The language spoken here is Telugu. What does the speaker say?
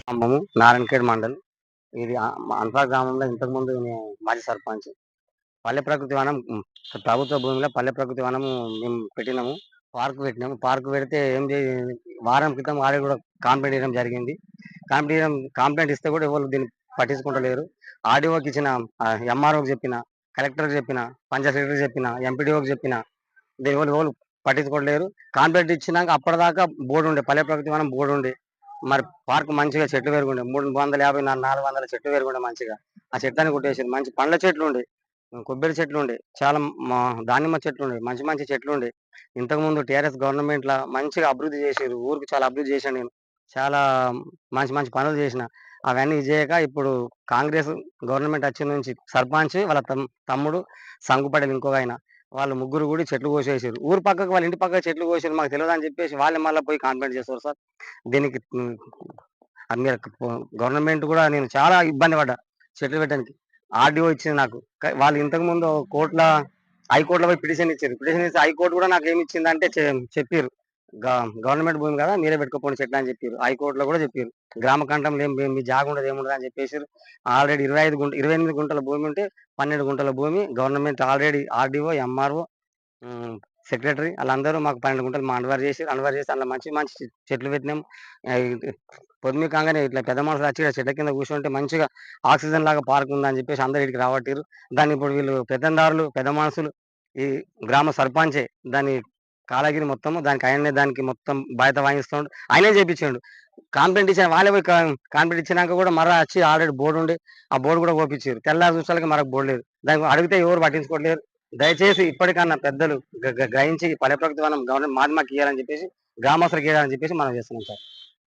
గ్రామము నారాయణఖేడ్ మండల్. ఇది అన్పా గ్రామంలో ఇంతకుముందు నేను మాజీ సర్పంచ్. పల్లె ప్రకృతి వనం ప్రభుత్వ భూమిలో పల్లె ప్రకృతి వనం మేము పెట్టినాము. పార్క్ పెట్టినాము. పార్క్ పెడితే ఏం వారం క్రితం ఆల్రెడీ కూడా కంప్లెయింట్ ఇవ్వడం జరిగింది. కంప్లెయింట్ ఇస్తే కూడా ఎవరు దీన్ని పట్టించుకుంటలేరు. ఆర్డీఓకి ఇచ్చిన, ఎంఆర్ఓకి చెప్పిన, కలెక్టర్కి చెప్పిన, పంచాయత్ సెక్రటరీకి చెప్పిన, ఎంపీడీఓకి చెప్పిన, దీని ఎవరు పట్టించుకోవట్లేరు. కంప్లైంట్ ఇచ్చినాక అప్పటిదాకా బోర్డు ఉండే, పల్లె ప్రకృతి వనం బోర్డు ఉండే. మరి పార్క్ మంచిగా చెట్లు పెరుగుండే, 350 400 చెట్లు పెరుగుండే మంచిగా. ఆ చెట్లని కొట్టేసారు. మంచి పండ్ల చెట్లు ఉండే, కొబ్బరి చెట్లు ఉండే, చాలా దానిమ్మ చెట్లు ఉండే, మంచి మంచి చెట్లు ఉండే. ఇంతకుముందు టీఆర్ఎస్ గవర్నమెంట్ లా మంచిగా అభివృద్ధి చేసారు. ఊరికి చాలా అభివృద్ధి చేశాను నేను. చాలా మంచి మంచి పనులు చేసిన. అవన్నీ చేయక ఇప్పుడు కాంగ్రెస్ గవర్నమెంట్ వచ్చిన నుంచి సర్పంచ్ వాళ్ళ తమ్ముడు సంగుపడేది ఇంకొక ఆయన, వాళ్ళు ముగ్గురు కూడా చెట్లు కోసేసారు. ఊరు పక్కకు వాళ్ళ ఇంటి పక్కకు చెట్లు కోసారు. మాకు తెలియదు అని చెప్పేసి వాళ్ళే మళ్ళీ పోయి కంప్లైంట్ చేస్తారు సార్. దీనికి అది మీరు గవర్నమెంట్ కూడా నేను చాలా ఇబ్బంది పడ్డా చెట్లు పెట్టడానికి. ఆర్డీఓ ఇచ్చింది నాకు. వాళ్ళు ఇంతకు ముందు కోర్టుల హైకోర్టులో పోయి పిటిషన్ ఇచ్చారు. పిటిషన్ ఇస్తే హైకోర్టు కూడా నాకు ఏమి ఇచ్చిందంటే చెప్పారు, గవర్నమెంట్ భూమి కదా మీరే పెట్టుకోపోండి చెట్లు అని చెప్పారు. హైకోర్టులో కూడా చెప్పారు, గ్రామ కంఠంలో మీ జాగ ఉండదు ఏముండదు అని చెప్పేసి. ఆల్రెడీ 28 గుంటల భూమి ఉంటే 12 గుంటల భూమి government already RDO, MRO, secretary వాళ్ళందరూ మాకు 12 గుంటలు మా అండవారు చేసి అందులో మంచి మంచి చెట్లు పెట్టినాం. పొద్దుమికంగానే ఇట్లా పెద్ద మనుషులు వచ్చి ఈడ చెట్ల కింద కూర్చుంటే మంచిగా ఆక్సిజన్ లాగా పార్క్ ఉందని చెప్పేసి అందరు ఇక్కడికి రావట్టారు. దాన్ని ఇప్పుడు వీళ్ళు పెద్దందారులు, పెద్ద మనుషులు, ఈ గ్రామ సర్పంచే దాన్ని కాలగిరి మొత్తము దానికి మొత్తం బాధ్యత వహిస్తుండు. ఆయనే చేపించాడు. కంప్లైంట్ ఇచ్చిన వాళ్ళే పోయి కంప్లైంట్ ఇచ్చినాక కూడా మరలా వచ్చి ఆల్రెడీ బోర్డు ఉండి ఆ బోర్డు కూడా ఓపించారు. తెల్లారి చూసాలకి మరొక బోర్డు లేదు. దానికి అడిగితే ఎవరు పట్టించుకోవట్లేరు. దయచేసి ఇప్పటికన్నా పెద్దలు గ్రహించి పల్లె ప్రకృతి వనం గవర్నమెంట్ మాకు ఇవ్వాలని చెప్పేసి, గ్రామస్తులకు ఇవ్వాలని చెప్పేసి మనం చేస్తున్నాం సార్.